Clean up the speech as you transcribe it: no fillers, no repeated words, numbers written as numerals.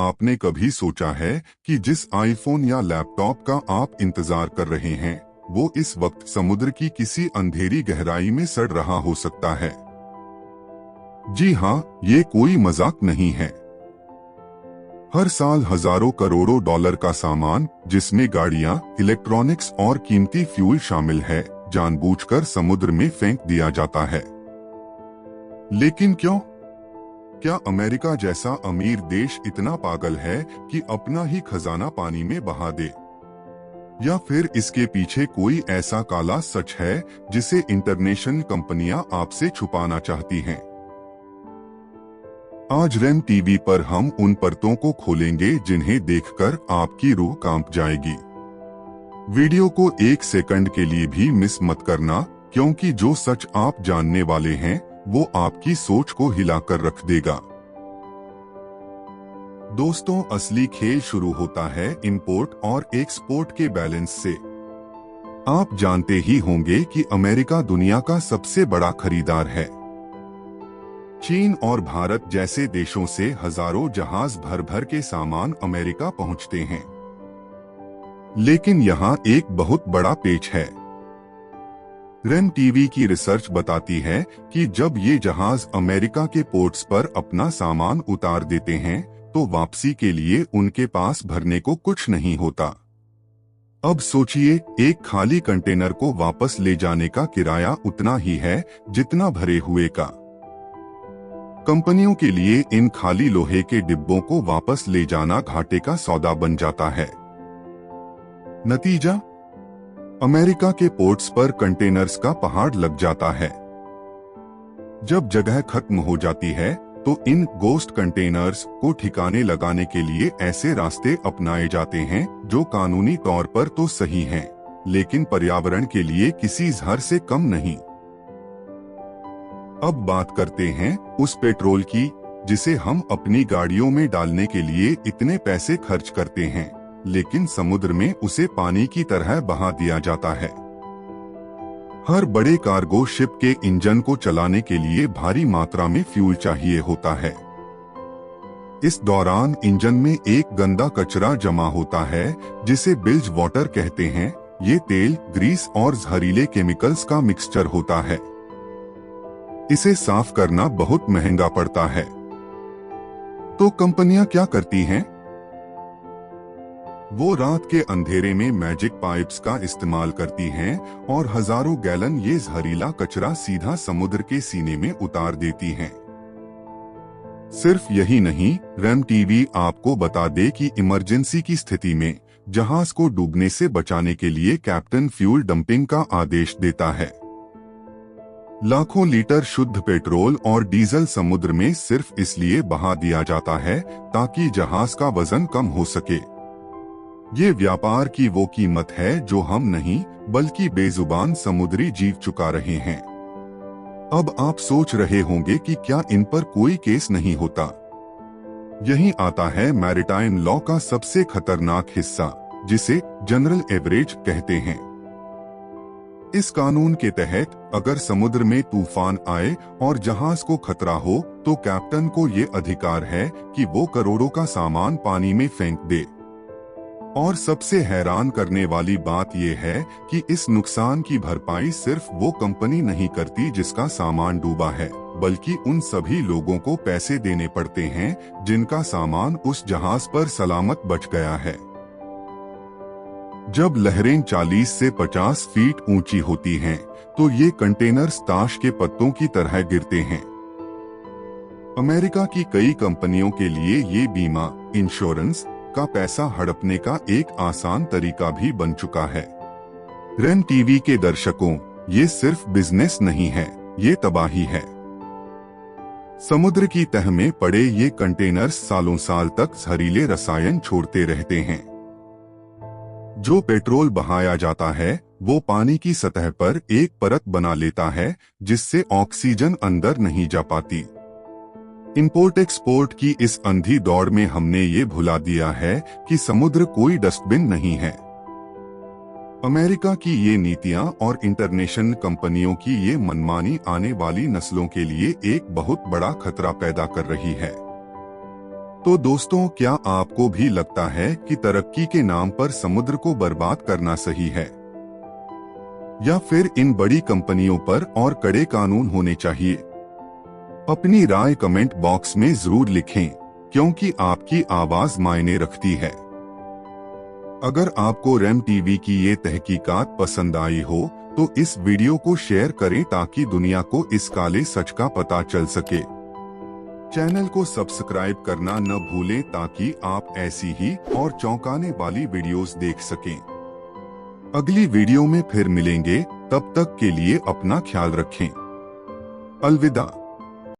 आपने कभी सोचा है कि जिस आईफोन या लैपटॉप का आप इंतजार कर रहे हैं वो इस वक्त समुद्र की किसी अंधेरी गहराई में सड़ रहा हो सकता है? जी हाँ, ये कोई मजाक नहीं है। हर साल हजारों करोड़ों डॉलर का सामान, जिसमें गाड़ियां, इलेक्ट्रॉनिक्स और कीमती फ्यूल शामिल है, जानबूझकर समुद्र में फेंक दिया जाता है। लेकिन क्यों? क्या अमेरिका जैसा अमीर देश इतना पागल है कि अपना ही खजाना पानी में बहा दे? या फिर इसके पीछे कोई ऐसा काला सच है जिसे इंटरनेशनल कंपनियां आपसे छुपाना चाहती हैं? आज रेम टीवी पर हम उन परतों को खोलेंगे जिन्हें देखकर आपकी रूह कांप जाएगी। वीडियो को एक सेकंड के लिए भी मिस मत करना, क्योंकि जो सच आप जानने वाले हैं वो आपकी सोच को हिलाकर रख देगा। दोस्तों, असली खेल शुरू होता है इंपोर्ट और एक्सपोर्ट के बैलेंस से। आप जानते ही होंगे कि अमेरिका दुनिया का सबसे बड़ा खरीदार है। चीन और भारत जैसे देशों से हजारों जहाज भर भर के सामान अमेरिका पहुंचते हैं। लेकिन यहाँ एक बहुत बड़ा पेच है। रेम टीवी की रिसर्च बताती है कि जब ये जहाज अमेरिका के पोर्ट्स पर अपना सामान उतार देते हैं तो वापसी के लिए उनके पास भरने को कुछ नहीं होता। अब सोचिए, एक खाली कंटेनर को वापस ले जाने का किराया उतना ही है जितना भरे हुए का। कंपनियों के लिए इन खाली लोहे के डिब्बों को वापस ले जाना घाटे का सौदा बन जाता है। नतीजा, अमेरिका के पोर्ट्स पर कंटेनर्स का पहाड़ लग जाता है। जब जगह खत्म हो जाती है तो इन गोस्ट कंटेनर्स को ठिकाने लगाने के लिए ऐसे रास्ते अपनाए जाते हैं जो कानूनी तौर पर तो सही हैं, लेकिन पर्यावरण के लिए किसी जहर से कम नहीं। अब बात करते हैं उस पेट्रोल की जिसे हम अपनी गाड़ियों में डालने के लिए इतने पैसे खर्च करते हैं, लेकिन समुद्र में उसे पानी की तरह बहा दिया जाता है। हर बड़े कार्गो शिप के इंजन को चलाने के लिए भारी मात्रा में फ्यूल चाहिए होता है। इस दौरान इंजन में एक गंदा कचरा जमा होता है जिसे बिल्ज वाटर कहते हैं। ये तेल, ग्रीस और जहरीले केमिकल्स का मिक्सचर होता है। इसे साफ करना बहुत महंगा पड़ता है। तो कंपनियां क्या करती हैं? वो रात के अंधेरे में मैजिक पाइप्स का इस्तेमाल करती हैं और हजारों गैलन ये जहरीला कचरा सीधा समुद्र के सीने में उतार देती हैं। सिर्फ यही नहीं, रेम टीवी आपको बता दे कि इमरजेंसी की स्थिति में जहाज को डूबने से बचाने के लिए कैप्टन फ्यूल डंपिंग का आदेश देता है। लाखों लीटर शुद्ध पेट्रोल और डीजल समुद्र में सिर्फ इसलिए बहा दिया जाता है ताकि जहाज का वजन कम हो सके। ये व्यापार की वो कीमत है जो हम नहीं बल्कि बेजुबान समुद्री जीव चुका रहे हैं। अब आप सोच रहे होंगे कि क्या इन पर कोई केस नहीं होता। यही आता है मैरिटाइम लॉ का सबसे खतरनाक हिस्सा, जिसे जनरल एवरेज कहते हैं। इस कानून के तहत अगर समुद्र में तूफान आए और जहाज को खतरा हो तो कैप्टन को ये अधिकार है कि वो करोड़ों का सामान पानी में फेंक दे। और सबसे हैरान करने वाली बात यह है कि इस नुकसान की भरपाई सिर्फ वो कंपनी नहीं करती जिसका सामान डूबा है, बल्कि उन सभी लोगों को पैसे देने पड़ते हैं जिनका सामान उस जहाज पर सलामत बच गया है। जब लहरें 40 से 50 फीट ऊंची होती हैं, तो ये कंटेनर्स ताश के पत्तों की तरह गिरते हैं। अमेरिका की कई कंपनियों के लिए ये बीमा, इंश्योरेंस का पैसा हड़पने का एक आसान तरीका भी बन चुका है। रेम टीवी के दर्शकों, ये सिर्फ बिजनेस नहीं है, ये तबाही है। समुद्र की तह में पड़े ये कंटेनर्स सालों साल तक जहरीले रसायन छोड़ते रहते हैं। जो पेट्रोल बहाया जाता है वो पानी की सतह पर एक परत बना लेता है जिससे ऑक्सीजन अंदर नहीं जा पाती। इंपोर्ट एक्सपोर्ट की इस अंधी दौड़ में हमने ये भुला दिया है कि समुद्र कोई डस्टबिन नहीं है। अमेरिका की ये नीतियां और इंटरनेशनल कंपनियों की ये मनमानी आने वाली नस्लों के लिए एक बहुत बड़ा खतरा पैदा कर रही है। तो दोस्तों, क्या आपको भी लगता है कि तरक्की के नाम पर समुद्र को बर्बाद करना सही है, या फिर इन बड़ी कंपनियों पर और कड़े कानून होने चाहिए? अपनी राय कमेंट बॉक्स में जरूर लिखें, क्योंकि आपकी आवाज मायने रखती है। अगर आपको रेम टीवी की ये तहकीकात पसंद आई हो तो इस वीडियो को शेयर करें ताकि दुनिया को इस काले सच का पता चल सके। चैनल को सब्सक्राइब करना न भूलें ताकि आप ऐसी ही और चौंकाने वाली वीडियोस देख सकें। अगली वीडियो में फिर मिलेंगे, तब तक के लिए अपना ख्याल रखें। अलविदा।